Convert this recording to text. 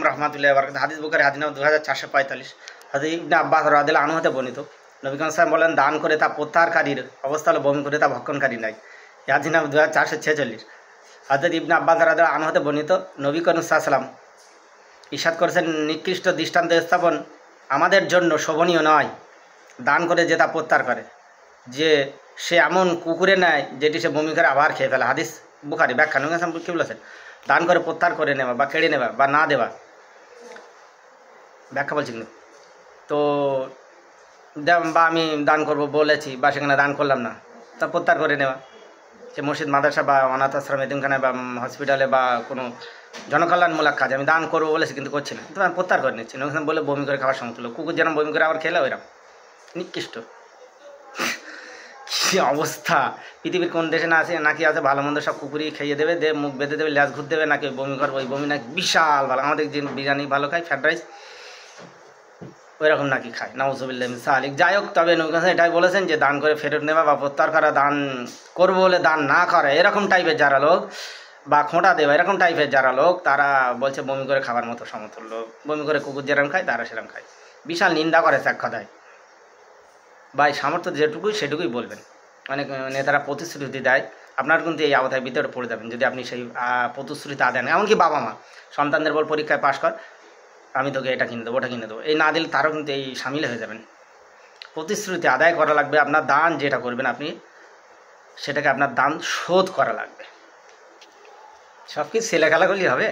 রহমাতুল্লাহি ওয়া বারাকাতুহু। হাদিস বুখারী হাদিস নম্বর 2445। হযরত ইবনে আব্বাস রাদিয়াল্লাহু আনহু হতে বর্ণিত, নবী করিম সাল্লাল্লাহু আলাইহি ওয়াসাল্লাম বলেন, দান করে তা প্রত্যাহারকারীর অবস্থা হলো বমি করে তা ভক্ষণকারী নাই। হাদিস নম্বর 2446। হযরত ইবনে আব্বাস রাদিয়াল্লাহু আনহু হতে বর্ণিত, নবী করিম সাল্লাল্লাহু আলাইহি ওয়াসাল্লাম ইরশাদ করেছেন, নিকৃষ্ট দৃষ্টান্ত স্থাপন আমাদের জন্য শোভনীয় নয় দান করে যে তা প্রত্যাহার করে, যে সে এমন কুকুরে নেয় যেটি সে বমি করে আবার খেয়ে ফেলে। হাদিস বুখারী। ব্যাখ্যা নবী সাল্লাল্লাহু কী বলেছেন? দান করে প্রত্যাহার করে নেওয়া বা কেড়ে নেওয়া বা না দেওয়া। ব্যাখ্যা বলছি কিন্তু তো বা আমি দান করব বলেছি বা সেখানে দান করলাম না, তা প্রত্যাহার করে নেওয়া। সে মসজিদ, মাদ্রাসা বা অনাথ আশ্রম, এতিমখানায় বা হসপিটালে বা কোনো জনকল্যাণমূলক কাজ আমি দান করবো বলেছি কিন্তু করছি না, তো আমি প্রত্যাহার করে নিচ্ছি। ওখানে বলে বমি করে খাবার সমতুল্য। কুকুর যেন বমি করে আবার খেলে ওইরকম নিকৃষ্ট। কী অবস্থা! পৃথিবীর কোন দেশে না আছে নাকি আছে ভালো মন্দ সব কুকুরই খাইয়ে দেবে, মুখ বেঁধে দেবে, ল্যাস ঘুর দেবে, নাকি বমি করবো, ওই বমি নাকি বিশাল ভালো। আমাদের যে বিরিয়ানি ভালো খায়, ফ্রাইড রাইস, ওই রকম নাকি খায়, নাউজুবিল্লাহ মিন যালিক। যাই হোক, তবে নবী কাছে এটাই বলেছেন যে দান করে ফেরত নেওয়া বা প্রত্যাহার করা, দান করবো বলে দান না করে এরকম টাইপের যারা লোক, বা খোঁটা দেওয়া এরকম টাইপের যারা লোক, তারা বলছে বমি করে খাবার মতো সমতুল্য। বমি করে কুকুর যেরকম খায় তারা সেরকম খায়। বিশাল নিন্দা করে এক কথায়। বা এই সামর্থ্য যেটুকুই সেটুকুই বলবেন। অনেক নেতারা প্রতিশ্রুতি দেয়, আপনার কিন্তু এই আওতায় ভিতরে পড়ে যাবেন যদি আপনি সেই প্রতিশ্রুতি আদায় নেন। এমনকি বাবা মা সন্তানদের বল পরীক্ষায় পাশ কর, আমি তোকে এটা কিনে দেবো, ওটা কিনে দেবো, এই না দিলে তারও কিন্তু এই সামিল হয়ে যাবেন। প্রতিশ্রুতি আদায় করা লাগবে। আপনার দান যেটা করবেন আপনি সেটাকে আপনার দান শোধ করা লাগবে। সব কিছু ছেলে খেলা করলেই হবে?